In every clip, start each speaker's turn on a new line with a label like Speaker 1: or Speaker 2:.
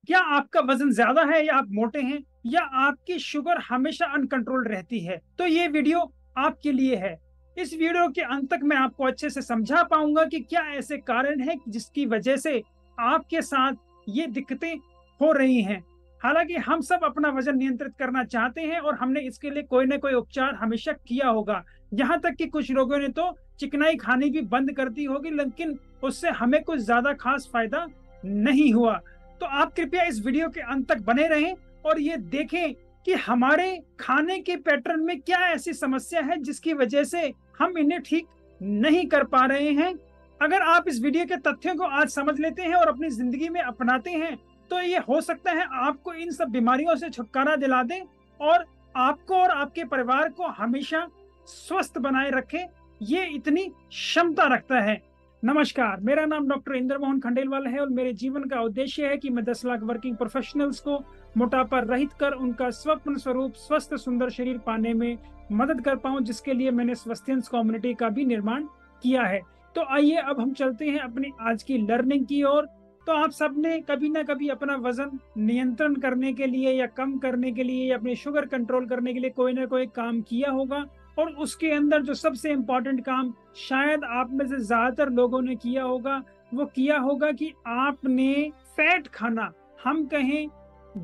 Speaker 1: क्या आपका वजन ज्यादा है या आप मोटे हैं या आपकी शुगर हमेशा अनकंट्रोल्ड रहती है, तो ये वीडियो आपके लिए है। इस वीडियो के अंत तक मैं आपको अच्छे से समझा पाऊंगा कि क्या ऐसे कारण हैं जिसकी वजह से आपके साथ ये दिक्कतें हो रही हैं। हालांकि हम सब अपना वजन नियंत्रित करना चाहते हैं और हमने इसके लिए कोई ना कोई उपचार हमेशा किया होगा। यहाँ तक कि कुछ लोगों ने तो चिकनाई खानी भी बंद कर दी होगी, लेकिन उससे हमें कुछ ज्यादा खास फायदा नहीं हुआ। तो आप कृपया इस वीडियो के अंत तक बने रहें और ये देखें कि हमारे खाने के पैटर्न में क्या ऐसी समस्या है जिसकी वजह से हम इन्हें ठीक नहीं कर पा रहे हैं। अगर आप इस वीडियो के तथ्यों को आज समझ लेते हैं और अपनी जिंदगी में अपनाते हैं तो ये हो सकता है आपको इन सब बीमारियों से छुटकारा दिला दें और आपको और आपके परिवार को हमेशा स्वस्थ बनाए रखे। ये इतनी क्षमता रखता है। नमस्कार, मेरा नाम डॉक्टर इंद्र मोहन खंडेलवाल है और मेरे जीवन का उद्देश्य है कि मैं 10 लाख वर्किंग प्रोफेशनल्स को मोटापा रहित कर उनका स्वप्न स्वरूप स्वस्थ सुंदर शरीर पाने में मदद कर पाऊं, जिसके लिए मैंने स्वस्थेंस कम्युनिटी का भी निर्माण किया है। तो आइए अब हम चलते हैं अपनी आज की लर्निंग की ओर। तो आप सबने कभी ना कभी अपना वजन नियंत्रण करने के लिए या कम करने के लिए या अपनी शुगर कंट्रोल करने के लिए कोई ना कोई काम किया होगा, और उसके अंदर जो सबसे इम्पोर्टेंट काम शायद आप में से ज्यादातर लोगों ने किया होगा वो किया होगा कि आपने फैट खाना, हम कहें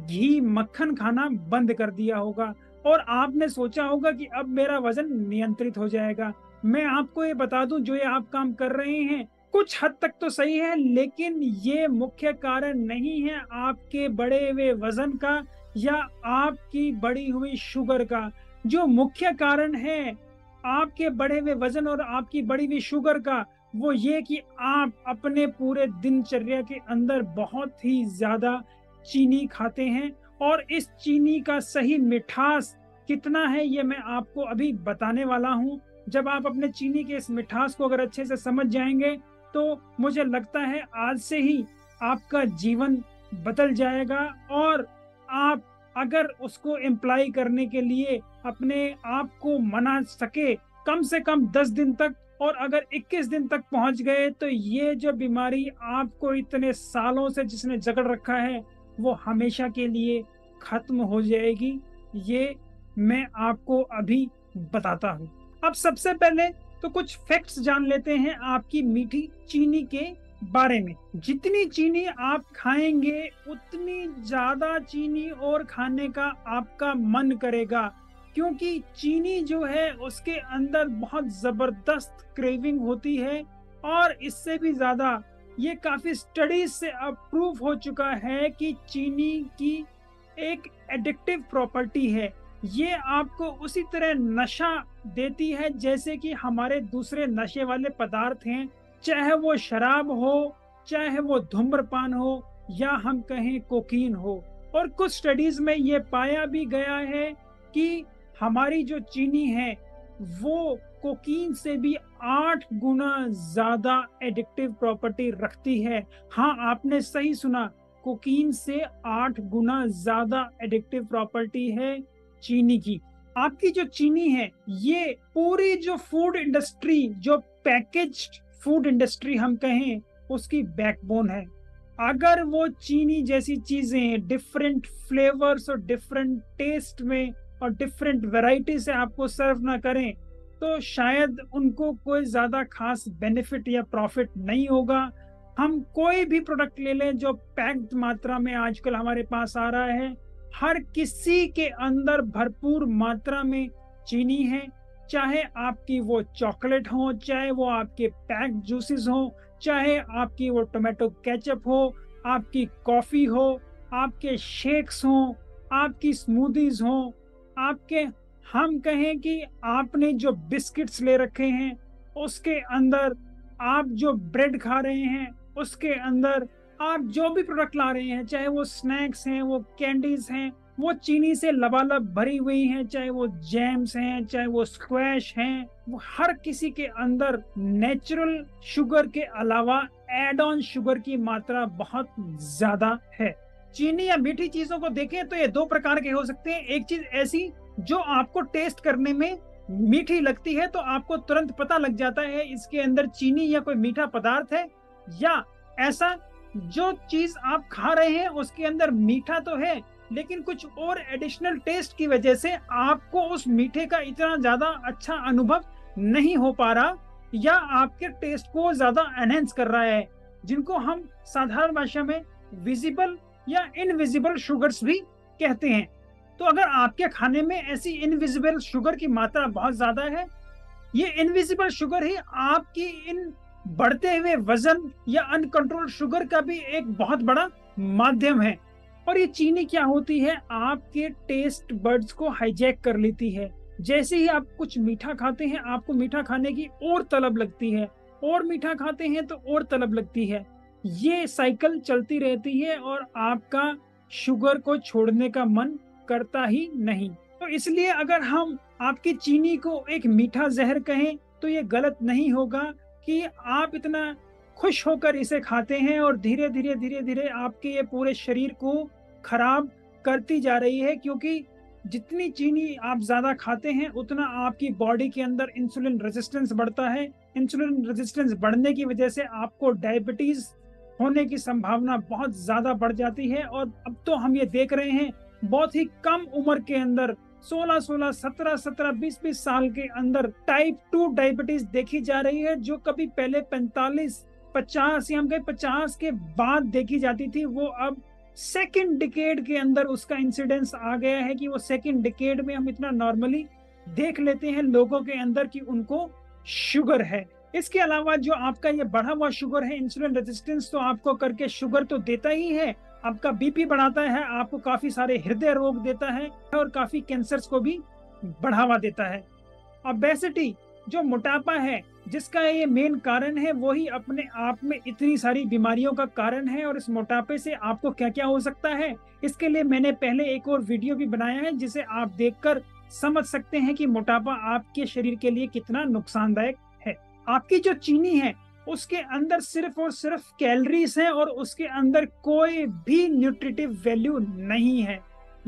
Speaker 1: घी मक्खन खाना बंद कर दिया होगा और आपने सोचा होगा कि अब मेरा वजन नियंत्रित हो जाएगा। मैं आपको ये बता दूं, जो ये आप काम कर रहे हैं कुछ हद तक तो सही है, लेकिन ये मुख्य कारण नहीं है आपके बढ़े हुए वजन का या आपकी बढ़ी हुई शुगर का। जो मुख्य कारण है आपके बढ़े हुए वजन और आपकी बढ़ी हुई शुगर का, वो ये कि आप अपने पूरे दिनचर्या के अंदर बहुत ही ज्यादा चीनी खाते हैं। और इस चीनी का सही मिठास कितना है ये मैं आपको अभी बताने वाला हूं। जब आप अपने चीनी के इस मिठास को अगर अच्छे से समझ जाएंगे तो मुझे लगता है आज से ही आपका जीवन बदल जाएगा और आप अगर उसको इम्प्लाई करने के लिए अपने आप को मना सके कम से कम 10 दिन तक, और अगर 21 दिन तक पहुंच गए तो ये जो बीमारी आपको इतने सालों से जिसने जकड़ रखा है वो हमेशा के लिए खत्म हो जाएगी। ये मैं आपको अभी बताता हूँ। अब सबसे पहले तो कुछ फैक्ट्स जान लेते हैं आपकी मीठी चीनी के बारे में। जितनी चीनी आप खाएंगे उतनी ज्यादा चीनी और खाने का आपका मन करेगा, क्योंकि चीनी जो है उसके अंदर बहुत जबरदस्त क्रेविंग होती है। और इससे भी ज्यादा ये काफी स्टडीज से अप्रूव हो चुका है कि चीनी की एक एडिक्टिव प्रॉपर्टी है। ये आपको उसी तरह नशा देती है जैसे कि हमारे दूसरे नशे वाले पदार्थ हैं, चाहे वो शराब हो, चाहे वो धूम्रपान हो, या हम कहें कोकीन हो। और कुछ स्टडीज में ये पाया भी गया है कि हमारी जो चीनी है वो कोकीन से भी 8 गुना ज्यादा एडिक्टिव प्रॉपर्टी रखती है। हाँ, आपने सही सुना, कोकीन से 8 गुना ज्यादा एडिक्टिव प्रॉपर्टी है चीनी की। आपकी जो चीनी है ये पूरी जो फूड इंडस्ट्री, जो पैकेज्ड फूड इंडस्ट्री हम कहें, उसकी बैकबोन है। अगर वो चीनी जैसी चीजें डिफरेंट फ्लेवर्स और डिफरेंट टेस्ट में और डिफरेंट वैरायटी से आपको सर्व ना करें तो शायद उनको कोई ज्यादा खास बेनिफिट या प्रॉफिट नहीं होगा। हम कोई भी प्रोडक्ट ले लें जो पैक्ड मात्रा में आजकल हमारे पास आ रहा है, हर किसी के अंदर भरपूर मात्रा में चीनी है। चाहे आपकी वो चॉकलेट हो, चाहे वो आपके पैक्ड जूसेस हो, चाहे आपकी वो टोमेटो केचप हो, आपकी कॉफी हो, आपके शेक्स हो, आपकी स्मूदीज हो, आपके हम कहें कि आपने जो बिस्किट्स ले रखे हैं उसके अंदर, आप जो ब्रेड खा रहे हैं उसके अंदर, आप जो भी प्रोडक्ट ला रहे हैं, चाहे वो स्नैक्स हैं, वो कैंडीज हैं, वो चीनी से लबालब भरी हुई हैं, चाहे वो जैम्स हैं, चाहे वो स्क्वैश हैं, वो हर किसी के अंदर नेचुरल शुगर के अलावा एड ऑन शुगर की मात्रा बहुत ज्यादा है। चीनी या मीठी चीजों को देखें तो ये दो प्रकार के हो सकते हैं। एक चीज ऐसी जो आपको टेस्ट करने में मीठी लगती है तो आपको तुरंत पता लग जाता है इसके अंदर चीनी या कोई मीठा पदार्थ है, या ऐसा जो चीज आप खा रहे हैं उसके अंदर मीठा तो है, लेकिन कुछ और एडिशनल टेस्ट की वजह से आपको उस मीठे का इतना ज्यादा अच्छा अनुभव नहीं हो पा रहा, या आपके टेस्ट को ज्यादा एनहेंस कर रहा है, जिनको हम साधारण भाषा में विजिबल या इनविजिबल शुगर्स भी कहते हैं। तो अगर आपके खाने में ऐसी इनविजिबल शुगर की मात्रा बहुत ज्यादा है, ये इनविजिबल शुगर ही आपकी इन बढ़ते हुए वजन या अनकंट्रोल शुगर का भी एक बहुत बड़ा माध्यम है। और ये चीनी क्या होती है, आपके टेस्ट बड्स को हाईजैक कर लेती है। जैसे ही आप कुछ मीठा खाते हैं, आपको मीठा खाने की और तलब लगती है, और मीठा खाते हैं तो और तलब लगती है। ये साइकिल चलती रहती है और आपका शुगर को छोड़ने का मन करता ही नहीं। तो इसलिए अगर हम आपकी चीनी को एक मीठा जहर कहें तो ये गलत नहीं होगा कि आप इतना खुश होकर इसे खाते हैं और धीरे धीरे आपके ये पूरे शरीर को खराब करती जा रही है, क्योंकि जितनी चीनी आप ज्यादा खाते हैं उतना आपकी बॉडी के अंदर इंसुलिन रेजिस्टेंस बढ़ता है। इंसुलिन रेजिस्टेंस बढ़ने की वजह से आपको डायबिटीज होने की संभावना बहुत ज्यादा बढ़ जाती है। और अब तो हम ये देख रहे हैं बहुत ही कम उम्र के अंदर 16, 17, 20 साल के अंदर टाइप 2 डायबिटीज देखी जा रही है, जो कभी पहले 45, 50 या हम कहें 50 के बाद देखी जाती थी, वो अब सेकंड डिकेड के अंदर उसका इंसिडेंस आ गया है कि वो सेकंड डिकेड में हम इतना नॉर्मली देख लेते हैं लोगों के अंदर कि उनको शुगर है। इसके अलावा जो आपका ये बढ़ा हुआ शुगर है, इंसुलिन रेजिस्टेंस तो आपको करके शुगर तो देता ही है, आपका बीपी बढ़ाता है, आपको काफी सारे हृदय रोग देता है और काफी कैंसर्स को भी बढ़ावा देता है। ओबेसिटी जो मोटापा है, जिसका ये मेन कारण है, वही अपने आप में इतनी सारी बीमारियों का कारण है। और इस मोटापे से आपको क्या क्या हो सकता है, इसके लिए मैंने पहले एक और वीडियो भी बनाया है, जिसे आप देखकर समझ सकते हैं कि मोटापा आपके शरीर के लिए कितना नुकसानदायक है। आपकी जो चीनी है उसके अंदर सिर्फ और सिर्फ कैलोरीज है और उसके अंदर कोई भी न्यूट्रिटिव वैल्यू नहीं है।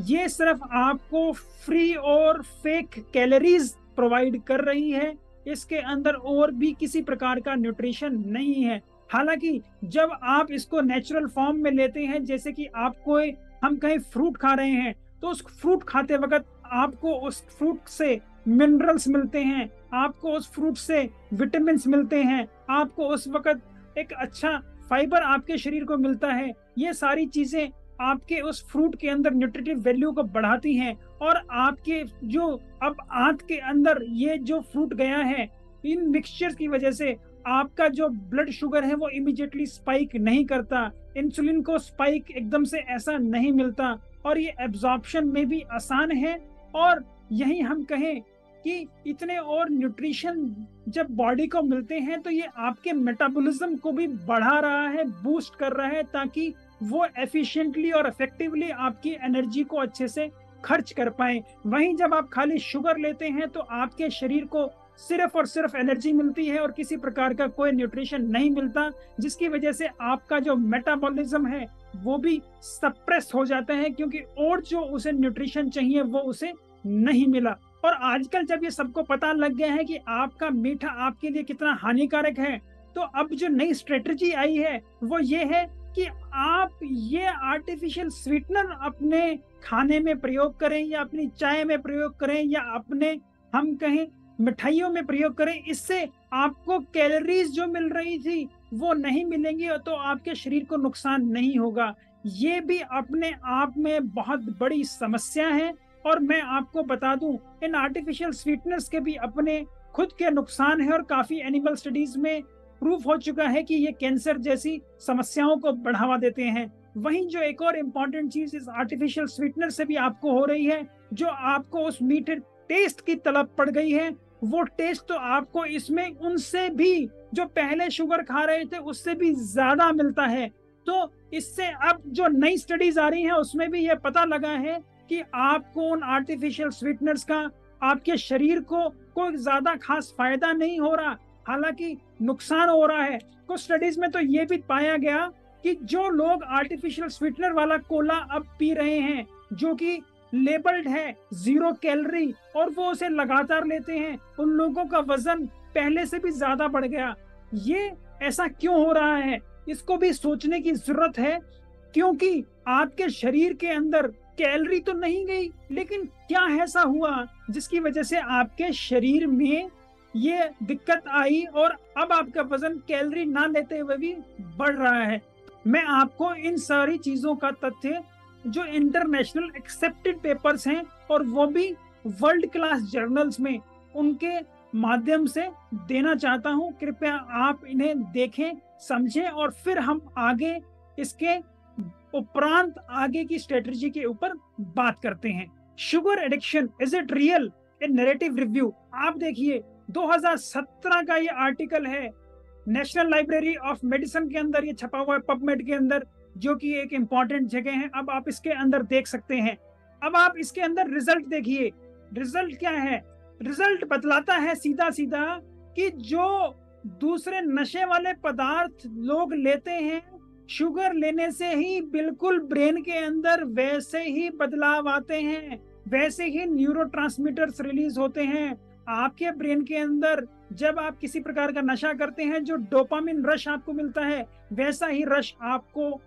Speaker 1: ये सिर्फ आपको फ्री और फेक कैलोरीज प्रोवाइड कर रही है, इसके अंदर और भी किसी प्रकार का न्यूट्रिशन नहीं है। हालांकि जब आप इसको नेचुरल फॉर्म में लेते हैं, जैसे कि आपको हम कहीं फ्रूट खा रहे हैं, तो उस फ्रूट खाते वक्त आपको उस फ्रूट से मिनरल्स मिलते हैं, आपको उस फ्रूट से विटामिन मिलते हैं, आपको उस वक्त एक अच्छा फाइबर आपके शरीर को मिलता है। ये सारी चीजें आपके उस फ्रूट के अंदर न्यूट्रिटिव वैल्यू को बढ़ाती हैं। और आपके जो अब आंत के अंदर ये जो फ्रूट गया है, इन मिक्सचर की वजह से आपका जो ब्लड शुगर है वो इमीडिएटली स्पाइक नहीं करता, इंसुलिन को स्पाइक एकदम से ऐसा नहीं मिलता, और ये एब्जॉर्प्शन में भी आसान है। और यही हम कहें कि इतने और न्यूट्रिशन जब बॉडी को मिलते हैं तो ये आपके मेटाबॉलिज्म को भी बढ़ा रहा है, बूस्ट कर रहा है, ताकि वो एफिशिएंटली और इफेक्टिवली आपकी एनर्जी को अच्छे से खर्च कर पाए। वहीं जब आप खाली शुगर लेते हैं तो आपके शरीर को सिर्फ और सिर्फ एनर्जी मिलती है और किसी प्रकार का कोई न्यूट्रिशन नहीं मिलता, जिसकी वजह से आपका जो मेटाबॉलिज्म है वो भी सप्रेस हो जाता है, क्योंकि और जो उसे न्यूट्रिशन चाहिए वो उसे नहीं मिला। और आजकल जब ये सबको पता लग गया है कि आपका मीठा आपके लिए कितना हानिकारक है, तो अब जो नई स्ट्रेटजी आई है वो ये है कि आप ये आर्टिफिशियल स्वीटनर अपने खाने में प्रयोग करें, या अपनी चाय में प्रयोग करें, या अपने हम कहें मिठाइयों में प्रयोग करें। इससे आपको कैलोरीज जो मिल रही थी वो नहीं मिलेंगी, तो आपके शरीर को नुकसान नहीं होगा। ये भी अपने आप में बहुत बड़ी समस्या है। और मैं आपको बता दूं, इन आर्टिफिशियल स्वीटनर्स के भी अपने खुद के नुकसान है, और काफी एनिमल स्टडीज में प्रूफ हो चुका है कि ये कैंसर जैसी समस्याओं को बढ़ावा देते हैं। वहीं जो एक और इम्पॉर्टेंट चीज इस आर्टिफिशियल स्वीटनर से भी आपको हो रही है, जो आपको उस मीठे टेस्ट की तलब पड़ गई है, वो टेस्ट तो आपको इसमें उनसे भी, जो पहले शुगर खा रहे थे उससे भी ज्यादा मिलता है। तो इससे अब जो नई स्टडीज आ रही हैं उसमें भी ये पता लगा है कि आपको उन आर्टिफिशियल स्वीटनर्स का आपके शरीर को कोई ज्यादा खास फायदा नहीं हो रहा, हालांकि नुकसान हो रहा है। कुछ स्टडीज में तो ये भी पाया गया कि जो लोग आर्टिफिशियल स्वीटनर वाला कोला अब पी रहे हैं, जो कि लेबल्ड है 0 कैलोरी, और वो उसे लगातार लेते हैं, उन लोगों का वजन पहले से भी ज्यादा बढ़ गया। ये ऐसा क्यों हो रहा है? इसको भी सोचने की जरूरत है, क्योंकि आपके शरीर के अंदर कैलोरी तो नहीं गई, लेकिन क्या ऐसा हुआ जिसकी वजह से आपके शरीर में ये दिक्कत आई और अब आपका वजन कैलोरी ना लेते हुए भी बढ़ रहा है। मैं आपको इन सारी चीजों का तथ्य जो इंटरनेशनल एक्सेप्टेड पेपर्स हैं और वो भी वर्ल्ड क्लास जर्नल्स में, उनके माध्यम से देना चाहता हूं। कृपया आप इन्हें देखें, समझें और फिर हम आगे इसके उपरांत आगे की स्ट्रेटजी के ऊपर बात करते हैं। Sugar addiction, is it real? A narrative review. आप देखिए 2017 का ये आर्टिकल है, नेशनल लाइब्रेरी ऑफ मेडिसिन के अंदर ये छपा हुआ है, पबमेड के अंदर, जो कि एक इंपॉर्टेंट जगह है। अब आप इसके अंदर देख सकते हैं। अब आप इसके अंदर रिजल्ट देखिए। रिजल्ट क्या है? रिजल्ट बतलाता है सीधा सीधा कि जो दूसरे नशे वाले पदार्थ लोग लेते हैं, शुगर लेने से ही बिल्कुल ब्रेन के अंदर वैसे ही बदलाव आते हैं, वैसे ही न्यूरोट्रांसमीटर्स रिलीज होते हैं आपके ब्रेन के अंदर। जब आप किसी प्रकार का नशा करते हैं, जो डोपामिन रश आपको मिलता है, वैसा ही रश आपको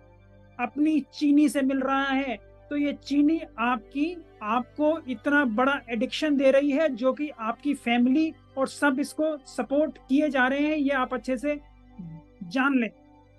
Speaker 1: अपनी चीनी से मिल रहा है। तो ये चीनी आपको इतना बड़ा एडिक्शन दे रही है, जो कि आपकी फैमिली और सब इसको सपोर्ट किए जा रहे हैं, ये आप अच्छे से जान लें।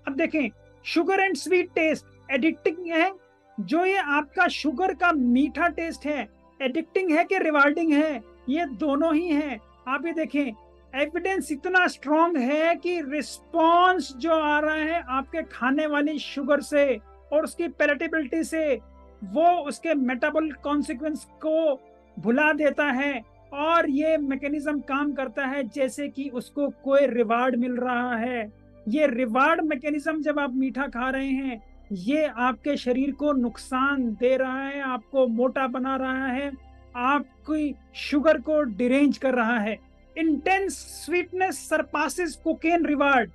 Speaker 1: अब देखें, sugar and sweet taste addicting है। जो ये आपका शुगर का मीठा टेस्ट है, एडिक्टिंग है कि रिवार्डिंग है? ये दोनों ही है। आप ये देखें, एविडेंस इतना स्ट्रॉन्ग है कि रिस्पॉन्स जो आ रहा है आपके खाने वाली शुगर से और उसकी पैलेटेबिलिटी से, वो उसके मेटाबॉलिक कॉन्सिक्वेंस को भुला देता है और ये मैकेनिज्म काम करता है जैसे कि उसको कोई रिवार्ड मिल रहा है। ये रिवार्ड मैकेनिज्म, जब आप मीठा खा रहे हैं, ये आपके शरीर को नुकसान दे रहा है, आपको मोटा बना रहा है, आपकी शुगर को डिरेंज कर रहा है। Intense sweetness surpasses cocaine reward.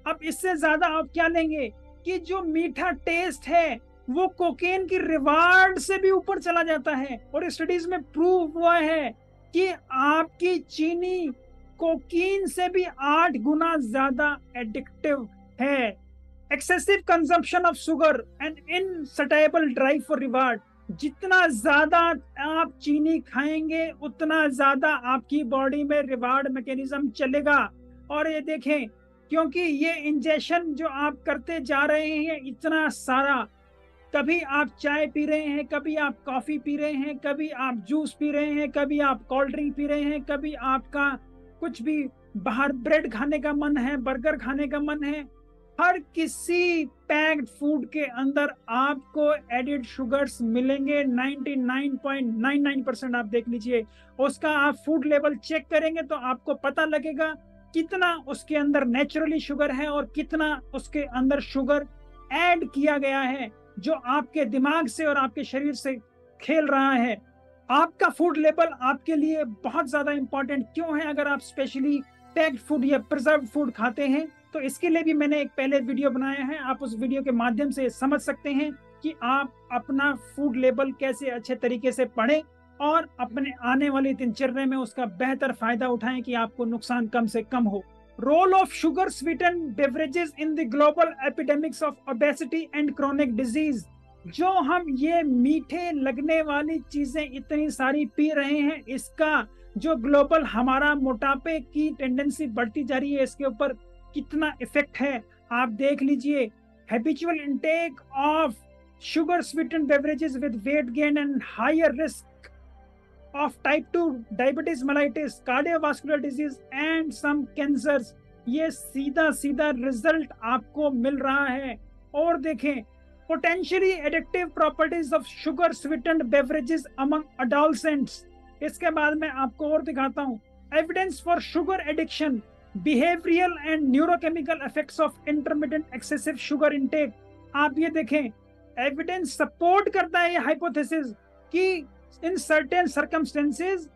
Speaker 1: अब इससे ज्यादा आप क्या लेंगे कि जो मीठा टेस्ट है वो कोकेन की रिवार्ड से भी ऊपर चला जाता है। और स्टडीज में प्रूव हुआ है कि आपकी चीनी कोकीन से भी 8 गुना ज्यादा एडिक्टिव है। Excessive consumption of sugar and insatiable drive for reward. जितना ज्यादा आप चीनी खाएंगे, उतना ज्यादा आपकी बॉडी में रिवार्ड मैकेनिज्म चलेगा। और ये देखें, क्योंकि ये इंजेक्शन जो आप करते जा रहे हैं इतना सारा, कभी आप चाय पी रहे हैं, कभी आप कॉफी पी रहे हैं, कभी आप जूस पी रहे हैं, कभी आप कोल्ड ड्रिंक पी रहे हैं, कभी आपका कुछ भी बाहर ब्रेड खाने का मन है, बर्गर खाने का मन है, हर किसी पैक्ड फूड के अंदर आपको एडिड शुगर्स मिलेंगे। 99.99% आप देख लीजिए, उसका आप फूड लेवल चेक करेंगे तो आपको पता लगेगा कितना उसके अंदर नेचुरली शुगर है और कितना उसके अंदर शुगर ऐड किया गया है, जो आपके दिमाग से और आपके शरीर से खेल रहा है। आपका फूड लेवल आपके लिए बहुत ज्यादा इंपॉर्टेंट क्यों है? अगर आप स्पेशली पैक्ड फूड या प्रिजर्व फूड खाते हैं, तो इसके लिए भी मैंने एक पहले वीडियो बनाया है। आप उस वीडियो के माध्यम से समझ सकते हैं कि आप अपना फूड लेवल कैसे अच्छे तरीके से पढ़ें और अपने आने वाली दिनचर्या में उसका बेहतर फायदा उठाएं कि आपको नुकसान कम से कम हो। Role of sugar sweeten beverages in the global epidemics of obesity and chronic disease. जो हम ये मीठे लगने वाली चीजें इतनी सारी पी रहे हैं, इसका जो ग्लोबल हमारा मोटापे की टेंडेंसी बढ़ती जा रही है, इसके ऊपर कितना इफेक्ट है आप देख लीजिए। Habitual intake of sugar sweeten beverages with weight gain and higher risk of type 2 diabetes mellitus, cardiovascular disease and some cancers. ये सीधा सीधा रिजल्ट आपको मिल रहा है। और देखें, potentially addictive properties of sugar sweeten beverages among adolescents. इसके बाद मैं आपको और दिखाता हूं, evidence for sugar addiction, behavioural and neurochemical effects of intermittent excessive sugar intake. आप ये देखें, एविडेंस सपोर्ट करता है ये हाइपोथेसिस कि इन सर्टेन सर्कमस्टेंसेस,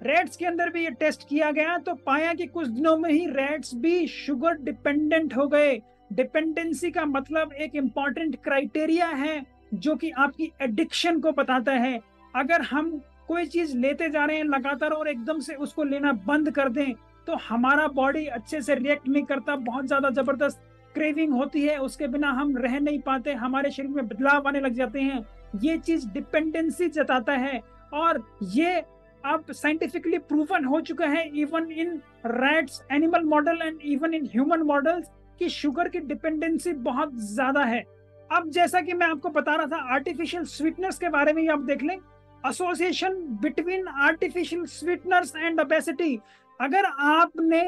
Speaker 1: रैट्स के अंदर भी ये टेस्ट किया गया तो पाया कि कुछ दिनों में ही रैट्स भी शुगर डिपेंडेंट हो गए। डिपेंडेंसी का मतलब एक इंपॉर्टेंट क्राइटेरिया है जो कि आपकी एडिक्शन को बताता है। अगर हम कोई चीज लेते जा रहे हैं लगातार और एकदम से उसको लेना बंद कर दें, तो हमारा बॉडी अच्छे से रिएक्ट नहीं करता, बहुत ज्यादा जबरदस्त क्रेविंग होती है, उसके बिना हम रह नहीं पाते, हमारे शरीर में बदलाव आने लग जाते हैं। ये चीज डिपेंडेंसी जताता है और ये अब साइंटिफिकली प्रूवन हो चुका है even in rats, animal model and even in human models कि शुगर की डिपेंडेंसी बहुत ज्यादा है। अब जैसा कि मैं आपको बता रहा था आर्टिफिशियल स्वीटनर्स के बारे में, आप देख लें association between artificial sweeteners and obesity. अगर आपने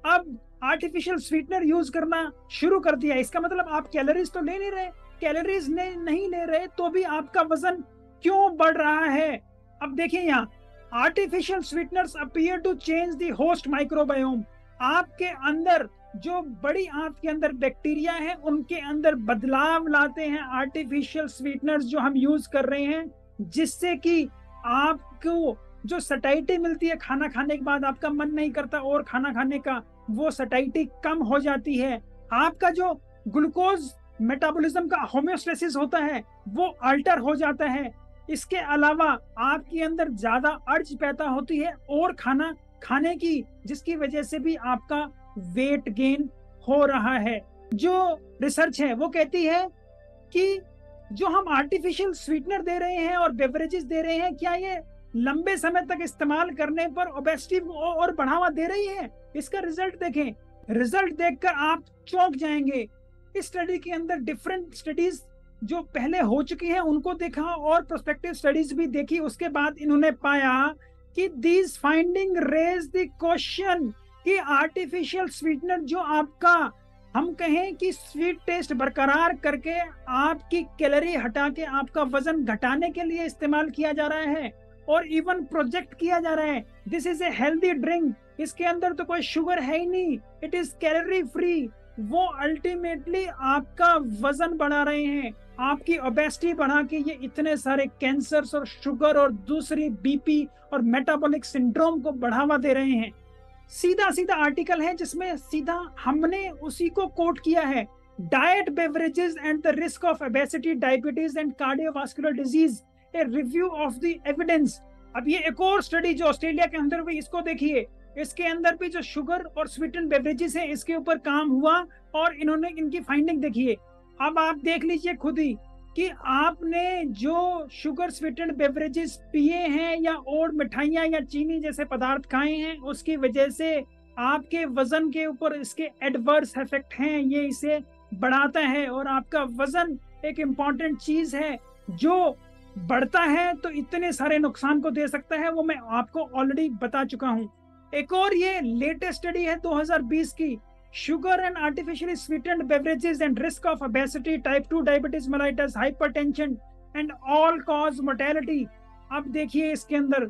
Speaker 1: अब आर्टिफिशियल स्वीटनर यूज करना शुरू कर दिया, इसका मतलब आप कैलोरीज तो ले नहीं रहे, कैलोरीज नहीं ले रहे तो भी आपका वजन क्यों बढ़ रहा है। अब देखिए यहाँ artificial sweeteners appear to change the host microbiome. आपके अंदर जो बड़ी आंत के अंदर बैक्टीरिया है उनके अंदर बदलाव लाते हैं आर्टिफिशियल स्वीटनर्स जो हम यूज कर रहे हैं, जिससे कि आपको जो सटाइटी मिलती है खाना खाने के बाद, आपका मन नहीं करता और खाना खाने का, वो सटाइटी कम हो जाती है। आपका जो ग्लूकोज मेटाबॉलिज्म का होम्योस्टेसिस होता है वो अल्टर हो जाता है। इसके अलावा आपके अंदर ज्यादा अर्ज पैदा होती है और खाना खाने की, जिसकी वजह से भी आपका वेट गेन हो रहा है। जो रिसर्च है वो कहती है कि जो हम आर्टिफिशियल स्वीटनर दे रहे हैं और बेवरेजेस दे रहे हैं, क्या ये लंबे समय तक इस्तेमाल करने पर ओबेसिटी और बढ़ावा दे रही है? इसका रिजल्ट देखें, रिजल्ट देखकर आप चौंक जाएंगे। इस स्टडी के अंदर डिफरेंट स्टडीज जो पहले हो चुकी हैं उनको देखा और प्रोस्पेक्टिव स्टडीज भी देखी, उसके बाद इन्होंने पाया कि these finding raise the question कि आर्टिफिशियल स्वीटनर जो आपका, हम कहें कि स्वीट टेस्ट बरकरार करके आपकी कैलोरी हटा के आपका वजन घटाने के लिए इस्तेमाल किया जा रहा है और इवन प्रोजेक्ट किया जा रहा है this is a healthy drink, इसके अंदर तो कोई शुगर है ही नहीं, इट इज कैलोरी फ्री, वो अल्टीमेटली आपका वजन बढ़ा रहे हैं, आपकी ओबेसिटी बढ़ा के ये इतने सारे कैंसर्स और शुगर और दूसरी बीपी और मेटाबॉलिक सिंड्रोम को बढ़ावा दे रहे हैं। सीधा सीधा आर्टिकल है जिसमें सीधा हमने उसी को कोट किया है, diet beverages and the risk of obesity, diabetes and cardiovascular disease, a review of the evidence. अब ये एक और स्टडी जो ऑस्ट्रेलिया के अंदर हुई, इसको देखिए, इसके अंदर भी जो शुगर और स्वीटन बेवरेजेस है इसके ऊपर काम हुआ और इन्होंने इनकी फाइंडिंग देखी है। अब आप देख लीजिए खुद ही कि आपने जो शुगर स्वीटन बेवरेजेस पिए हैं या और मिठाइयाँ या चीनी जैसे पदार्थ खाए हैं, उसकी वजह से आपके वजन के ऊपर इसके एडवर्स इफेक्ट हैं, ये इसे बढ़ाता है और आपका वजन एक इम्पॉर्टेंट चीज है जो बढ़ता है तो इतने सारे नुकसान को दे सकता है, वो मैं आपको ऑलरेडी बता चुका हूँ। एक और ये लेटेस्ट स्टडी है 2020 की, sugar and artificially sweetened beverages and risk of obesity, type 2 diabetes mellitus, hypertension and all cause mortality. अब देखिए इसके अंदर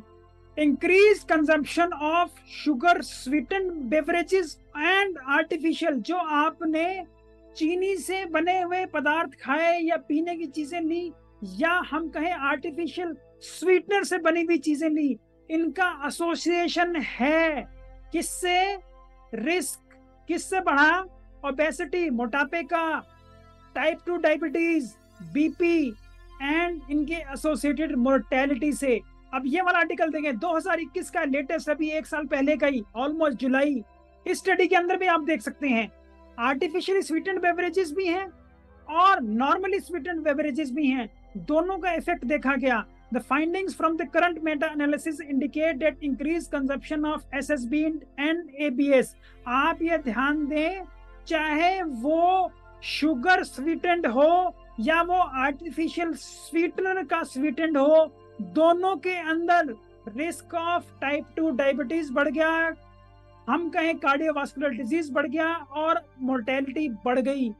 Speaker 1: increase consumption of sugar sweetened beverages and artificial, जो आपने चीनी से बने हुए पदार्थ खाए या पीने की चीजें ली या हम कहें आर्टिफिशियल स्वीटनर से बनी हुई चीजें ली, इनका एसोसिएशन है किससे? रिस्क किससे बढ़ा? ओबेसिटी, मोटापे का, टाइप 2 डायबिटीज, बीपी एंड इनके एसोसिएटेड मोर्टेलिटी से। अब ये वाला आर्टिकल देखें 2021 का लेटेस्ट, अभी एक साल पहले का ही, ऑलमोस्ट जुलाई। इस स्टडी के अंदर भी आप देख सकते हैं आर्टिफिशियली स्वीटेंड बेवरेजेस भी हैं और नॉर्मली स्वीटेंड बेवरेजेस भी हैं, दोनों का इफेक्ट देखा गया। The findings from the current meta-analysis indicate that increased consumption of SSB and ABS, आप ये ध्यान दें, चाहे वो शुगर स्वीटेंड हो या वो आर्टिफिशियल स्वीटनर का स्वीटेंड हो, दोनों के अंदर रिस्क ऑफ टाइप 2 डायबिटीज बढ़ गया, हम कहें कार्डियोवास्कुलर डिजीज बढ़ गया और मोर्टेलिटी बढ़ गई।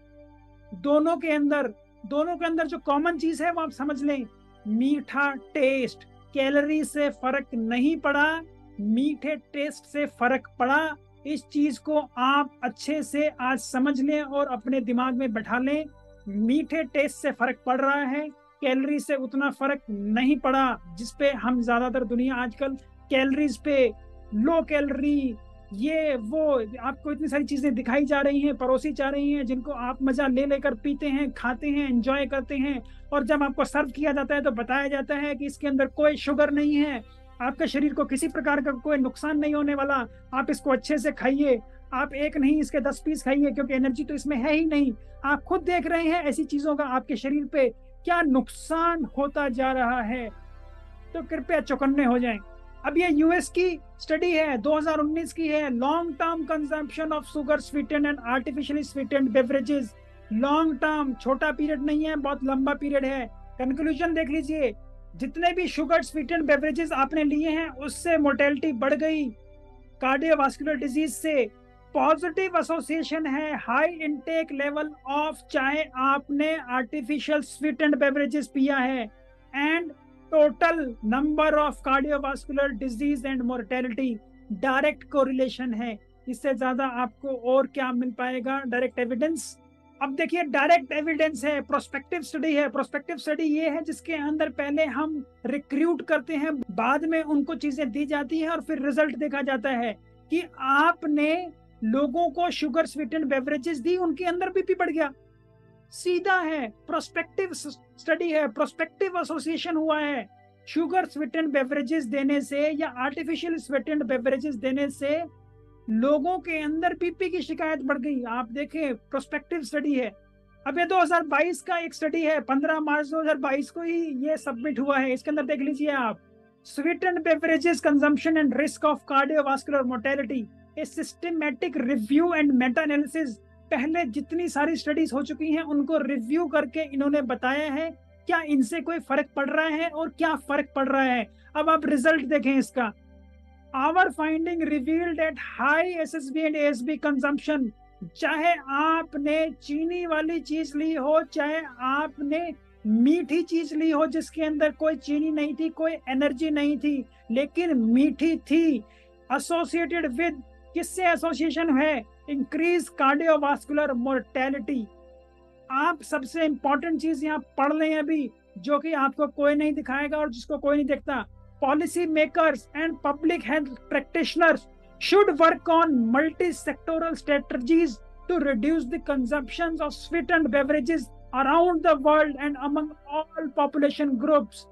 Speaker 1: दोनों के अंदर जो कॉमन चीज है वो आप समझ लें, मीठा टेस्ट, कैलोरी से फर्क नहीं पड़ा, मीठे टेस्ट से फर्क पड़ा। इस चीज को आप अच्छे से आज समझ लें और अपने दिमाग में बैठा लें, मीठे टेस्ट से फर्क पड़ रहा है, कैलोरी से उतना फर्क नहीं पड़ा, जिसपे हम ज्यादातर दुनिया आजकल कैलोरीज पे, लो कैलोरी, ये वो आपको इतनी सारी चीजें दिखाई जा रही हैं, परोसी जा रही हैं, जिनको आप मजा ले लेकर पीते हैं, खाते हैं, एंजॉय करते हैं, और जब आपको सर्व किया जाता है तो बताया जाता है कि इसके अंदर कोई शुगर नहीं है, आपके शरीर को किसी प्रकार का कोई नुकसान नहीं होने वाला, आप इसको अच्छे से खाइए, आप एक नहीं इसके 10 पीस खाइए, क्योंकि एनर्जी तो इसमें है ही नहीं। आप खुद देख रहे हैं ऐसी चीजों का आपके शरीर पे क्या नुकसान होता जा रहा है, तो कृपया चौकन्ने हो जाएं। अब ये यूएस की स्टडी है, 2019 की है। Long term consumption of sugar sweetened and artificially sweetened beverages. Long term, छोटा पीरियड नहीं है, बहुत लंबा पीरियड है। कंक्लूजन देख लीजिए, जितने भी शुगर स्वीटेंड बेवरेजेस आपने लिए हैं उससे मोर्टेलिटी बढ़ गई कार्डियोवास्कुलर डिजीज से। पॉजिटिव एसोसिएशन है हाई इनटेक लेवल ऑफ, चाहे आपने आर्टिफिशियल स्वीटेंड बेवरेजेस पिया है, and total number of cardiovascular disease and mortality. Direct correlation है, इससे ज्यादा आपको और क्या मिल पाएगा डायरेक्ट एविडेंस। अब देखिए, डायरेक्ट एविडेंस है, प्रोस्पेक्टिव स्टडी है। प्रोस्पेक्टिव स्टडी ये है जिसके अंदर पहले हम रिक्रूट करते हैं, बाद में उनको चीजें दी जाती है और फिर रिजल्ट देखा जाता है कि आपने लोगों को शुगर स्वीटेंड बेवरेजेस दी, उनके अंदर बीपी बढ़ गया। सीधा है, प्रोस्पेक्टिव स्टडी है, प्रोस्पेक्टिव एसोसिएशन हुआ है। शुगर स्वीटेंड बेवरेजेस देने से या आर्टिफिशियल स्वीटेंड बेवरेजेस देने से लोगों के अंदर बीपी की शिकायत बढ़ गई। आप देखें, प्रोस्पेक्टिव स्टडी है। अब ये 2022 का एक स्टडी है, 15 मार्च 2022 को ही ये सबमिट हुआ है। इसके अंदर देख लीजिए आप, sweetened beverages consumption and risk of cardiovascular mortality, A systematic review and Meta analysis. पहले जितनी सारी स्टडीज हो चुकी हैं उनको रिव्यू करके इन्होंने बताया है क्या इनसे कोई फर्क पड़ रहा है और क्या फर्क पड़ रहा है। अब आप रिजल्ट देखें इसका। Our finding revealed that high SSB and ASB consumption, चाहे आपने चीनी वाली चीज ली हो, चाहे आपने मीठी चीज ली हो जिसके अंदर कोई चीनी नहीं थी, कोई एनर्जी नहीं थी, लेकिन मीठी थी, एसोसिएटेड विद, किससे एसोसिएशन है, इंक्रीज कार्डियोवास्कुलर मोर्टेलिटी। आप सबसे इंपॉर्टेंट चीज यहाँ पढ़ लें अभी, जो कि आपको कोई नहीं दिखाएगा और जिसको कोई नहीं देखता। Policy makers and public health practitioners should work on multi-sectoral strategies to reduce the consumptions of sweetened beverages around the world and among all population groups.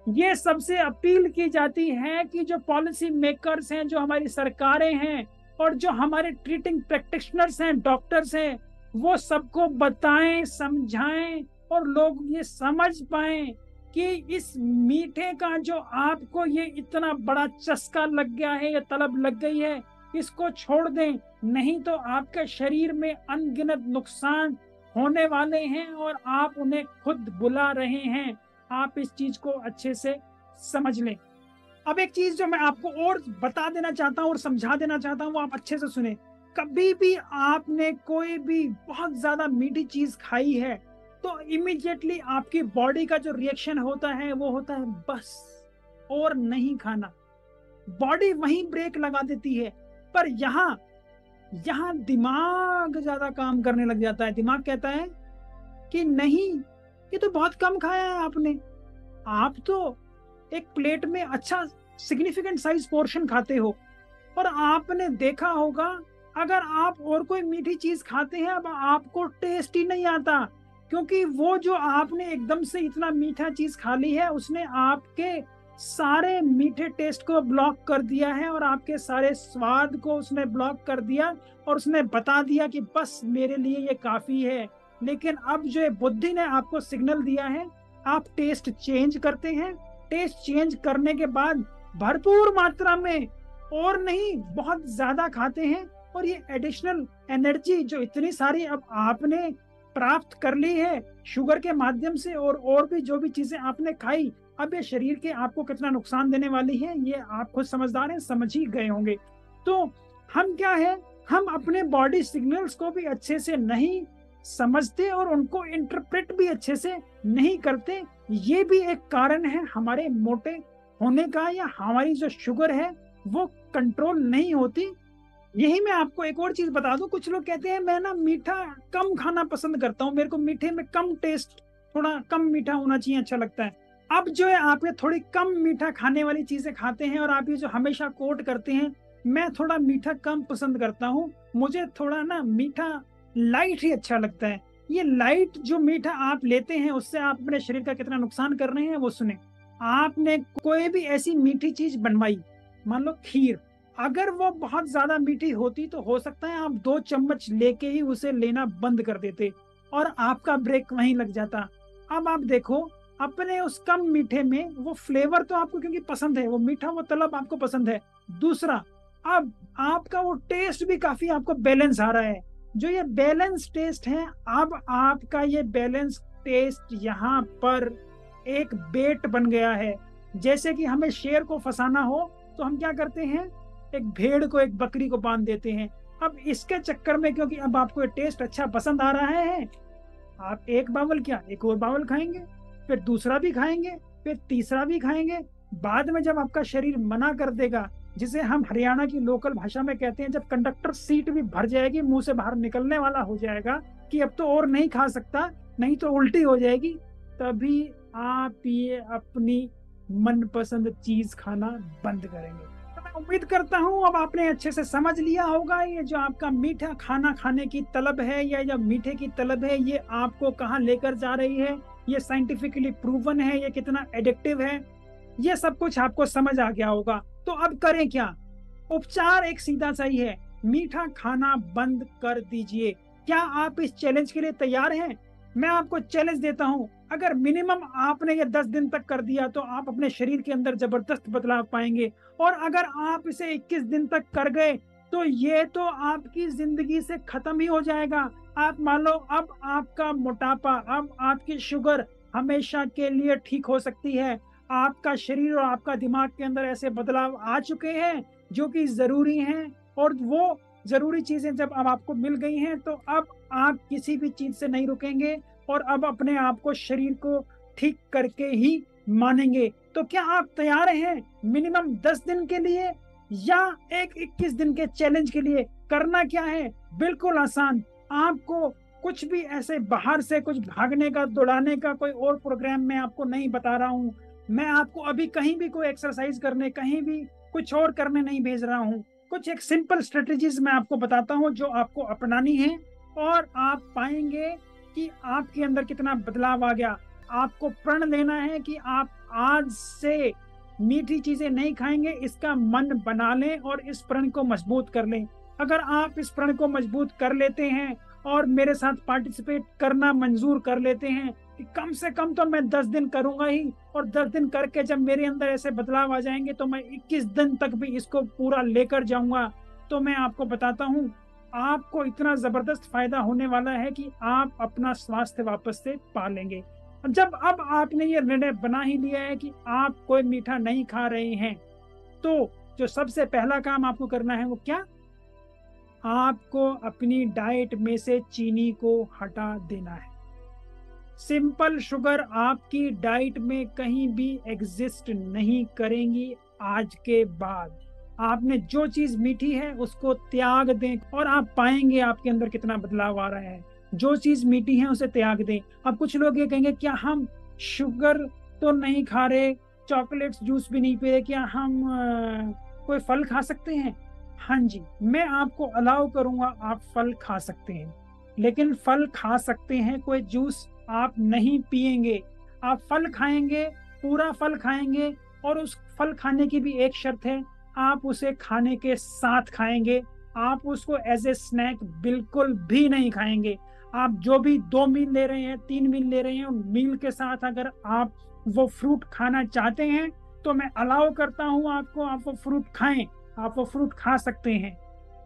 Speaker 1: ये सबसे अपील की जाती है कि जो पॉलिसी मेकर्स हैं, जो हमारी सरकारें हैं और जो हमारे ट्रीटिंग प्रैक्टिशनर्स हैं, डॉक्टर्स हैं, वो सबको बताएं, समझाएं और लोग ये समझ पाएं कि इस मीठे का जो आपको ये इतना बड़ा चस्का लग गया है, ये तलब लग गई है, इसको छोड़ दें, नहीं तो आपके शरीर में अनगिनत नुकसान होने वाले हैं और आप उन्हें खुद बुला रहे हैं। आप इस चीज को अच्छे से समझ लें। अब एक चीज जो मैं आपको और बता देना चाहता हूँ और समझा देना चाहता हूँ, वो आप अच्छे से सुने। कभी भी आपने कोई भी बहुत ज्यादा मीठी चीज खाई है तो इमीडिएटली आपकी बॉडी का जो रिएक्शन होता है वो होता है बस और नहीं खाना। बॉडी वहीं ब्रेक लगा देती है, पर यहाँ दिमाग ज्यादा काम करने लग जाता है। दिमाग कहता है कि नहीं, ये तो बहुत कम खाया है आपने, आप तो एक प्लेट में अच्छा सिग्निफिकेंट साइज पोर्शन खाते हो, और आपने देखा होगा अगर आप और कोई मीठी चीज खाते हैं अब आपको टेस्ट ही नहीं आता, क्योंकि वो जो आपने एकदम से इतना मीठा चीज खा ली है उसने आपके सारे मीठे टेस्ट को ब्लॉक कर दिया है और आपके सारे स्वाद को उसने ब्लॉक कर दिया और उसने बता दिया कि बस मेरे लिए ये काफी है। लेकिन अब जो बुद्धि ने आपको सिग्नल दिया है, आप टेस्ट चेंज करते हैं, टेस्ट चेंज करने के बाद भरपूर मात्रा में और नहीं बहुत ज्यादा खाते हैं, और ये एडिशनल एनर्जी जो इतनी सारी अब आपने प्राप्त कर ली है शुगर के माध्यम से और भी जो भी चीजें आपने खाई, अब ये शरीर के आपको कितना नुकसान देने वाली है ये आप खुद समझदार हैं, समझ ही गए होंगे। तो हम क्या है, हम अपने बॉडी सिग्नल्स को भी अच्छे से नहीं समझते और उनको इंटरप्रेट भी अच्छे से नहीं करते। ये भी एक कारण है हमारे मोटे होने का, या हमारी जो शुगर है वो कंट्रोल नहीं होती। यही मैं आपको एक और चीज बता दूं, कुछ लोग कहते हैं मैं ना मीठा कम खाना पसंद करता हूँ, मेरे को मीठे में कम टेस्ट, थोड़ा कम मीठा होना चाहिए, अच्छा लगता है। अब जो है आप ये थोड़ी कम मीठा खाने वाली चीजें खाते हैं और आप ये जो हमेशा कोट करते हैं मैं थोड़ा मीठा कम पसंद करता हूँ, मुझे थोड़ा ना मीठा लाइट ही अच्छा लगता है। ये लाइट जो मीठा आप लेते हैं उससे आप अपने शरीर का कितना नुकसान कर रहे हैं वो सुने। आपने कोई भी ऐसी मीठी चीज बनवाई, मान लो खीर, अगर वो बहुत ज्यादा मीठी होती तो हो सकता है आप 2 चम्मच लेके ही उसे लेना बंद कर देते और आपका ब्रेक वहीं लग जाता। अब आप देखो, अपने उस कम मीठे में वो फ्लेवर तो आपको क्योंकि पसंद है, वो मीठा वो तलब आपको पसंद है। दूसरा, अब आपका वो टेस्ट भी काफी आपको बैलेंस आ रहा है। जो ये बैलेंस टेस्ट है, अब आपका ये बैलेंस टेस्ट यहाँ पर एक बेट बन गया है। जैसे कि हमें शेर को फंसाना हो तो हम क्या करते हैं, एक भेड़ को एक बकरी को बांध देते हैं। अब इसके चक्कर में क्योंकि अब आपको ये टेस्ट अच्छा पसंद आ रहा है, आप एक बावल क्या एक और बावल खाएंगे, फिर दूसरा भी खाएंगे, फिर तीसरा भी खाएंगे। बाद में जब आपका शरीर मना कर देगा, जिसे हम हरियाणा की लोकल भाषा में कहते हैं, जब कंडक्टर सीट भी भर जाएगी, मुंह से बाहर निकलने वाला हो जाएगा कि अब तो और नहीं खा सकता, नहीं तो उल्टी हो जाएगी, तभी आप ये अपनी मनपसंद चीज खाना बंद करेंगे। तो मैं उम्मीद करता हूँ अब आपने अच्छे से समझ लिया होगा ये जो आपका मीठा खाना खाने की तलब है या जो मीठे की तलब है, ये आपको कहाँ लेकर जा रही है, ये साइंटिफिकली प्रूवन है, ये कितना एडिक्टिव है, ये सब कुछ आपको समझ आ गया होगा। तो अब करें क्या? उपचार एक सीधा सा ही है, मीठा खाना बंद कर दीजिए। क्या आप इस चैलेंज के लिए तैयार हैं? मैं आपको चैलेंज देता हूं, अगर मिनिमम आपने ये 10 दिन तक कर दिया तो आप अपने शरीर के अंदर जबरदस्त बदलाव पाएंगे। और अगर आप इसे 21 दिन तक कर गए तो ये तो आपकी जिंदगी से खत्म ही हो जाएगा। आप मान लो अब आपका मोटापा, अब आपकी शुगर हमेशा के लिए ठीक हो सकती है। आपका शरीर और आपका दिमाग के अंदर ऐसे बदलाव आ चुके हैं जो कि जरूरी हैं, और वो जरूरी चीजें जब अब आपको मिल गई हैं तो अब आप किसी भी चीज से नहीं रुकेंगे और अब अपने आप को, शरीर को ठीक करके ही मानेंगे। तो क्या आप तैयार हैं मिनिमम 10 दिन के लिए या एक 21 दिन के चैलेंज के लिए? करना क्या है, बिल्कुल आसान। आपको कुछ भी ऐसे बाहर से कुछ भागने का, दौड़ाने का कोई और प्रोग्राम मैं आपको नहीं बता रहा हूँ। मैं आपको अभी कहीं भी कोई एक्सरसाइज करने, कहीं भी कुछ और करने नहीं भेज रहा हूँ। कुछ एक सिंपल स्ट्रेटेजीज मैं आपको बताता हूँ जो आपको अपनानी है और आप पाएंगे कि आपके अंदर कितना बदलाव आ गया। आपको प्रण लेना है कि आप आज से मीठी चीजें नहीं खाएंगे, इसका मन बना लें और इस प्रण को मजबूत कर लें। अगर आप इस प्रण को मजबूत कर लेते हैं और मेरे साथ पार्टिसिपेट करना मंजूर कर लेते हैं कि कम से कम तो मैं 10 दिन करूंगा ही, और 10 दिन करके जब मेरे अंदर ऐसे बदलाव आ जाएंगे तो मैं 21 दिन तक भी इसको पूरा लेकर जाऊंगा, तो मैं आपको बताता हूं आपको इतना जबरदस्त फायदा होने वाला है कि आप अपना स्वास्थ्य वापस से पा लेंगे। जब अब आपने ये निर्णय बना ही लिया है कि आप कोई मीठा नहीं खा रहे हैं, तो जो सबसे पहला काम आपको करना है वो क्या? आपको अपनी डाइट में से चीनी को हटा देना है। सिंपल शुगर आपकी डाइट में कहीं भी एग्जिस्ट नहीं करेंगी आज के बाद। आपने जो चीज मीठी है उसको त्याग दें और आप पाएंगे आपके अंदर कितना बदलाव आ रहा है। जो चीज मीठी है उसे त्याग दें। अब कुछ लोग ये कहेंगे क्या हम शुगर तो नहीं खा रहे, चॉकलेट्स, जूस भी नहीं पी रहे, क्या हम कोई फल खा सकते हैं? हाँ जी, मैं आपको अलाउ करूंगा, आप फल खा सकते हैं, लेकिन फल खा सकते हैं, कोई जूस आप नहीं पिएंगे। आप फल खाएंगे, पूरा फल खाएंगे, और उस फल खाने की भी एक शर्त है, आप उसे खाने के साथ खाएंगे। आप उसको एज ए स्नैक बिल्कुल भी नहीं खाएंगे। आप जो भी 2 मील ले रहे हैं, 3 मील ले रहे हैं, उन मील के साथ अगर आप वो फ्रूट खाना चाहते हैं तो मैं अलाउ करता हूं आपको, आप वो फ्रूट खाएं, आप वो फ्रूट खा सकते हैं,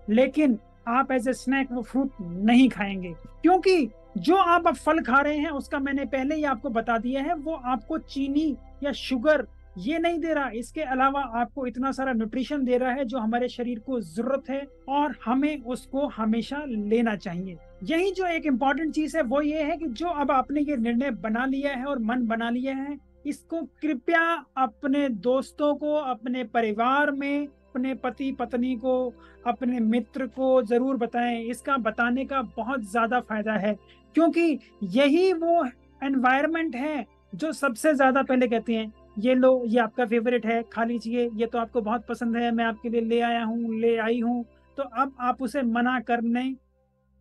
Speaker 1: लेकिन आप एज ए स्नैक वो फ्रूट नहीं खाएंगे। क्योंकि जो आप अब फल खा रहे हैं उसका मैंने पहले ही आपको बता दिया है, वो आपको चीनी या शुगर ये नहीं दे रहा, इसके अलावा आपको इतना सारा न्यूट्रिशन दे रहा है जो हमारे शरीर को जरूरत है और हमें उसको हमेशा लेना चाहिए। यही जो एक इम्पॉर्टेंट चीज है वो ये है कि जो अब आपने ये निर्णय बना लिया है और मन बना लिया है, इसको कृपया अपने दोस्तों को, अपने परिवार में, अपने पति पत्नी को, अपने मित्र को जरूर बताएं। इसका बताने का बहुत ज्यादा फायदा है, क्योंकि यही वो एनवायरनमेंट है जो सबसे ज्यादा पहले कहते हैं ये लो, ये आपका फेवरेट है, खा लीजिए, ये तो आपको बहुत पसंद है, मैं आपके लिए ले आया हूँ, ले आई हूँ। तो अब आप उसे मना करने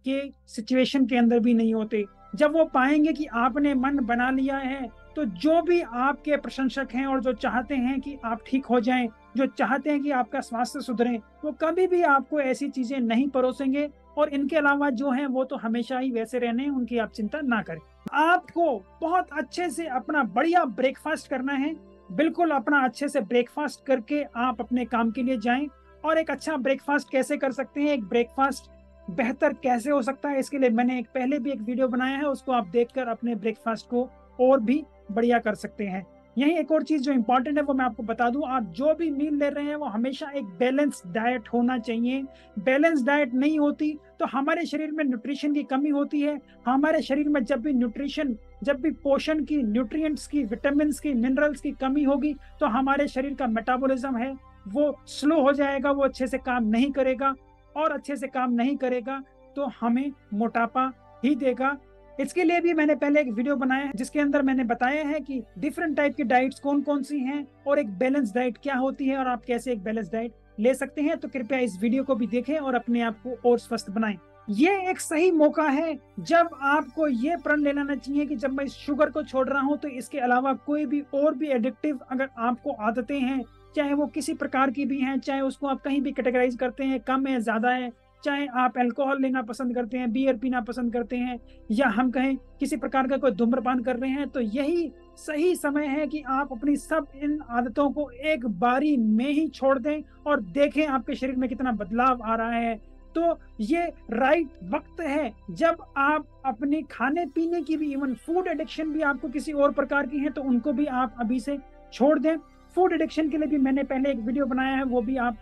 Speaker 1: के सिचुएशन के अंदर भी नहीं होते। जब वो पाएंगे कि आपने मन बना लिया है, तो जो भी आपके प्रशंसक हैं और जो चाहते हैं कि आप ठीक हो जाएं, जो चाहते हैं कि आपका स्वास्थ्य सुधरे, वो कभी भी आपको ऐसी चीजें नहीं परोसेंगे। और इनके अलावा जो हैं वो तो हमेशा ही वैसे रहने हैं, उनकी आप चिंता ना करें। आपको बहुत अच्छे से अपना बढ़िया ब्रेकफास्ट करना है। बिल्कुल अपना अच्छे से ब्रेकफास्ट करके आप अपने काम के लिए जाएं। और एक अच्छा ब्रेकफास्ट कैसे कर सकते हैं, एक ब्रेकफास्ट बेहतर कैसे हो सकता है, इसके लिए मैंने पहले भी एक वीडियो बनाया है, उसको आप देखकर अपने ब्रेकफास्ट को और भी बढ़िया कर सकते हैं। यही एक और चीज जो इंपॉर्टेंट है वो मैं आपको बता दूं, आप जो भी मील ले रहे हैं वो हमेशा एक बैलेंस डाइट होना चाहिए। बैलेंस डाइट नहीं होती तो हमारे शरीर में न्यूट्रिशन की कमी होती है। हमारे शरीर में जब भी पोषण की, न्यूट्रिएंट्स की, विटामिन की, मिनरल्स की कमी होगी तो हमारे शरीर का मेटाबॉलिज्म है वो स्लो हो जाएगा, वो अच्छे से काम नहीं करेगा। और अच्छे से काम नहीं करेगा तो हमें मोटापा ही देगा। इसके लिए भी मैंने पहले एक वीडियो बनाया है जिसके अंदर मैंने बताया है कि डिफरेंट टाइप की डाइट्स कौन कौन सी हैं और एक बैलेंस डाइट क्या होती है और आप कैसे एक बैलेंस डाइट ले सकते हैं। तो कृपया इस वीडियो को भी देखें और अपने आप को और स्वस्थ बनाएं। ये एक सही मौका है जब आपको ये प्रण ले लेना चाहिए कि जब मैं इस शुगर को छोड़ रहा हूँ तो इसके अलावा कोई भी और भी एडिक्टिव अगर आपको आदतें हैं, चाहे वो किसी प्रकार की भी हैं, चाहे उसको आप कहीं भी कैटेगराइज करते हैं, कम है, ज्यादा है, चाहे आप अल्कोहल लेना पसंद करते हैं, बियर पीना पसंद करते हैं, या हम कहें किसी प्रकार का कोई धूम्रपान कर रहे हैं, तो यही सही समय है कि आप अपनी सब इन आदतों को एक बारी में ही छोड़ दें और देखें आपके शरीर में कितना बदलाव आ रहा है। तो ये राइट वक्त है जब आप अपनी खाने पीने की भी, इवन फूड एडिक्शन भी आपको किसी और प्रकार की है तो उनको भी आप अभी से छोड़ दें। फूड एडिक्शन के लिए भी मैंने पहले एक वीडियो बनाया है, वो भी आप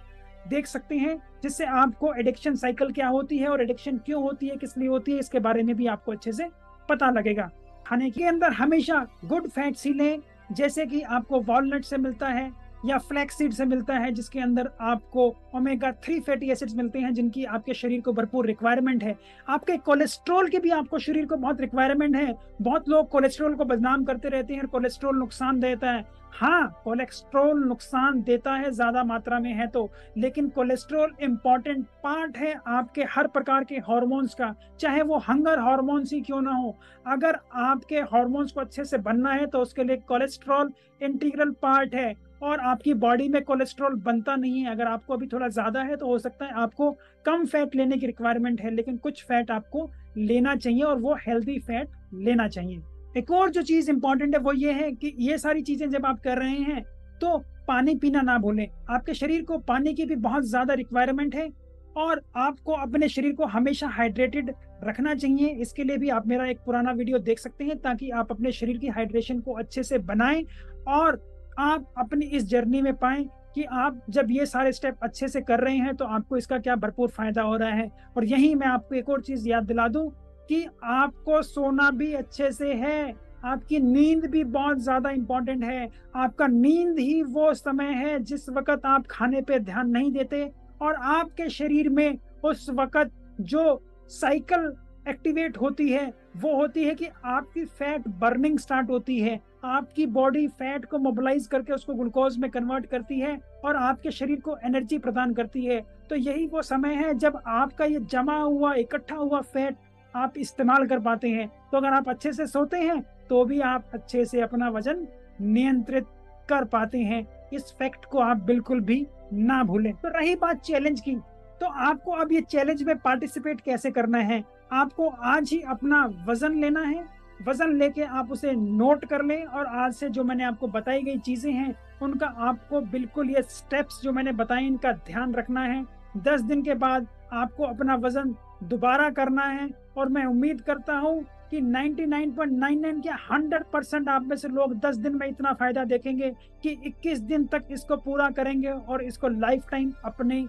Speaker 1: देख सकते हैं, जिससे आपको एडिक्शन साइकिल क्या होती है और एडिक्शन क्यों होती है, किस लिए होती है, इसके बारे में भी आपको अच्छे से पता लगेगा। खाने के अंदर हमेशा गुड फैट्स ही लें, जैसे कि आपको वॉलनट से मिलता है या फ्लैक्स सीड से मिलता है, जिसके अंदर आपको ओमेगा 3 फैटी एसिड्स मिलते हैं जिनकी आपके शरीर को भरपूर रिक्वायरमेंट है। आपके कोलेस्ट्रॉल की भी आपको शरीर को बहुत रिक्वायरमेंट है। बहुत लोग कोलेस्ट्रॉल को बदनाम करते रहते हैं, कोलेस्ट्रॉल नुकसान देता है। हाँ, कोलेस्ट्रॉल नुकसान देता है ज्यादा मात्रा में है तो, लेकिन कोलेस्ट्रॉल इंपॉर्टेंट पार्ट है आपके हर प्रकार के हार्मोन्स का, चाहे वो हंगर हार्मोन्स ही क्यों ना हो। अगर आपके हार्मोन्स को अच्छे से बनना है तो उसके लिए कोलेस्ट्रॉल इंटीग्रल पार्ट है। और आपकी बॉडी में कोलेस्ट्रॉल बनता नहीं है, अगर आपको अभी थोड़ा ज्यादा है तो हो सकता है आपको कम फैट लेने की रिक्वायरमेंट है, लेकिन कुछ फैट आपको लेना चाहिए और वो हेल्दी फैट लेना चाहिए। एक और जो चीज इंपॉर्टेंट है वो ये है कि ये सारी चीजें जब आप कर रहे हैं तो पानी पीना ना भूलें। आपके शरीर को पानी की भी बहुत ज्यादा रिक्वायरमेंट है और आपको अपने शरीर को हमेशा हाइड्रेटेड रखना चाहिए। इसके लिए भी आप मेरा एक पुराना वीडियो देख सकते हैं ताकि आप अपने शरीर की हाइड्रेशन को अच्छे से बनाएं और आप अपनी इस जर्नी में पाएं कि आप जब ये सारे स्टेप अच्छे से कर रहे हैं तो आपको इसका क्या भरपूर फायदा हो रहा है। और यही मैं आपको एक और चीज याद दिला दूं कि आपको सोना भी अच्छे से है, आपकी नींद भी बहुत ज्यादा इंपॉर्टेंट है। आपका नींद ही वो समय है जिस वक्त आप खाने पे ध्यान नहीं देते और आपके शरीर में उस वक्त जो साइकिल एक्टिवेट होती है वो होती है कि आपकी फैट बर्निंग स्टार्ट होती है। आपकी बॉडी फैट को मोबिलाइज करके उसको ग्लूकोज में कन्वर्ट करती है और आपके शरीर को एनर्जी प्रदान करती है। तो यही वो समय है जब आपका ये जमा हुआ, इकट्ठा हुआ फैट आप इस्तेमाल कर पाते हैं। तो अगर आप अच्छे से सोते हैं तो भी आप अच्छे से अपना वजन नियंत्रित कर पाते हैं। इस फैक्ट को आप बिल्कुल भी ना भूलें। तो रही बात चैलेंज की, तो आपको अब ये चैलेंज में पार्टिसिपेट कैसे करना है। आपको आज ही अपना वजन लेना है, वजन लेके आप उसे नोट कर लें और आज से जो मैंने आपको बताई गई चीजें हैं उनका आपको बिल्कुल ये स्टेप्स जो मैंने बताए इनका ध्यान रखना है। 10 दिन के बाद आपको अपना वजन दोबारा करना है और मैं उम्मीद करता हूँ कि 99.99 या 100% आप में से लोग 10 दिन में इतना फायदा देखेंगे कि 21 दिन तक इसको पूरा करेंगे और इसको लाइफ टाइम अपने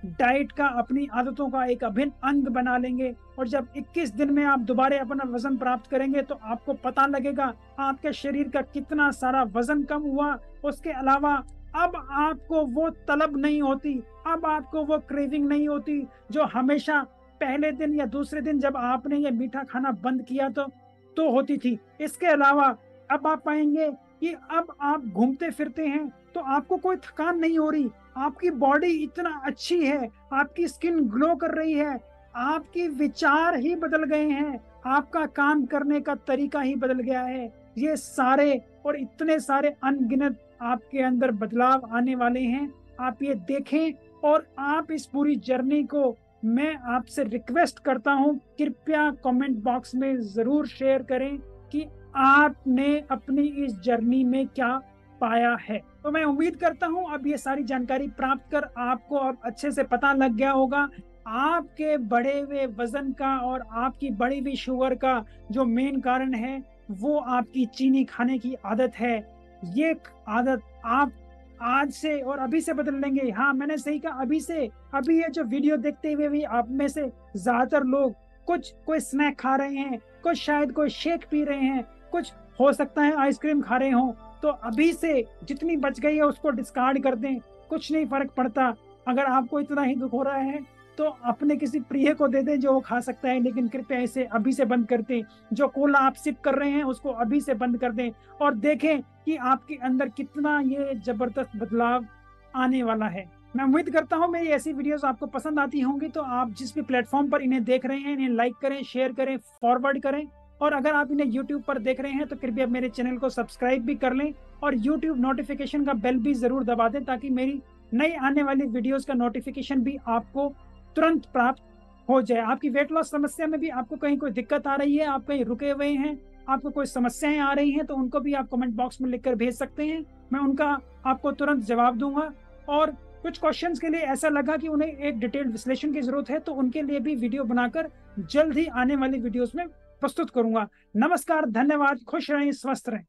Speaker 1: डाइट का, अपनी आदतों का एक अभिन्न अंग बना लेंगे। और जब 21 दिन में आप दोबारा अपना वजन प्राप्त करेंगे तो आपको पता लगेगा आपके शरीर का कितना सारा वजन कम हुआ। उसके अलावा अब आपको वो तलब नहीं होती, अब आपको वो क्रेविंग नहीं होती जो हमेशा पहले दिन या दूसरे दिन जब आपने ये मीठा खाना बंद किया तो होती थी। इसके अलावा अब आप पाएंगे कि अब आप घूमते फिरते हैं तो आपको कोई थकान नहीं हो रही, आपकी बॉडी इतना अच्छी है, आपकी स्किन ग्लो कर रही है, आपके विचार ही बदल गए हैं, आपका काम करने का तरीका ही बदल गया है। ये सारे और इतने सारे अनगिनत आपके अंदर बदलाव आने वाले हैं। आप ये देखें और आप इस पूरी जर्नी को, मैं आपसे रिक्वेस्ट करता हूं, कृपया कमेंट बॉक्स में जरूर शेयर करें कि आपने अपनी इस जर्नी में क्या पाया है। तो मैं उम्मीद करता हूं अब ये सारी जानकारी प्राप्त कर आपको अब अच्छे से पता लग गया होगा आपके बढ़े हुए वजन का और आपकी बढ़ी हुई शुगर का जो मेन कारण है वो आपकी चीनी खाने की आदत है। ये आदत आप आज से और अभी से बदल लेंगे। हाँ, मैंने सही कहा, अभी से। अभी ये जो वीडियो देखते हुए भी आप में से ज्यादातर लोग कुछ कोई स्नैक खा रहे हैं, कुछ शायद कोई शेक पी रहे हैं, कुछ हो सकता है आइसक्रीम खा रहे हो। तो अभी से जितनी बच गई है उसको डिस्कार्ड कर दें, कुछ नहीं फर्क पड़ता। अगर आपको इतना ही दुख हो रहा है तो अपने किसी प्रिय को दे दें जो वो खा सकता है, लेकिन कृपया इसे अभी से बंद कर दें। जो कोला आप सिप कर रहे हैं उसको अभी से बंद कर दें और देखें कि आपके अंदर कितना ये जबरदस्त बदलाव आने वाला है। मैं उम्मीद करता हूँ मेरी ऐसी वीडियोस आपको पसंद आती होंगी, तो आप जिस भी प्लेटफॉर्म पर इन्हें देख रहे हैं इन्हें लाइक करें, शेयर करें, फॉरवर्ड करें। और अगर आप इन्हें यूट्यूब पर देख रहे हैं तो कृपया मेरे चैनल को सब्सक्राइब भी कर लें और यूट्यूब नोटिफिकेशन का बेल भी जरूर दबा दें, ताकि मेरी नई आने वाली वीडियोस का नोटिफिकेशन भी आपको तुरंत प्राप्त हो जाए। आपकी वेट लॉस समस्या में भी आपको कहीं कोई दिक्कत आ रही है, आप कहीं रुके हुए हैं, आपको कोई समस्याएं आ रही हैं, तो उनको भी आप कमेंट बॉक्स में लिखकर भेज सकते हैं। मैं उनका आपको तुरंत जवाब दूंगा। और कुछ क्वेश्चंस के लिए ऐसा लगा कि उन्हें एक डिटेल्ड विश्लेषण की जरूरत है, तो उनके लिए भी वीडियो बनाकर जल्द ही आने वाली वीडियोस में प्रस्तुत करूंगा। नमस्कार, धन्यवाद, खुश रहें, स्वस्थ रहें।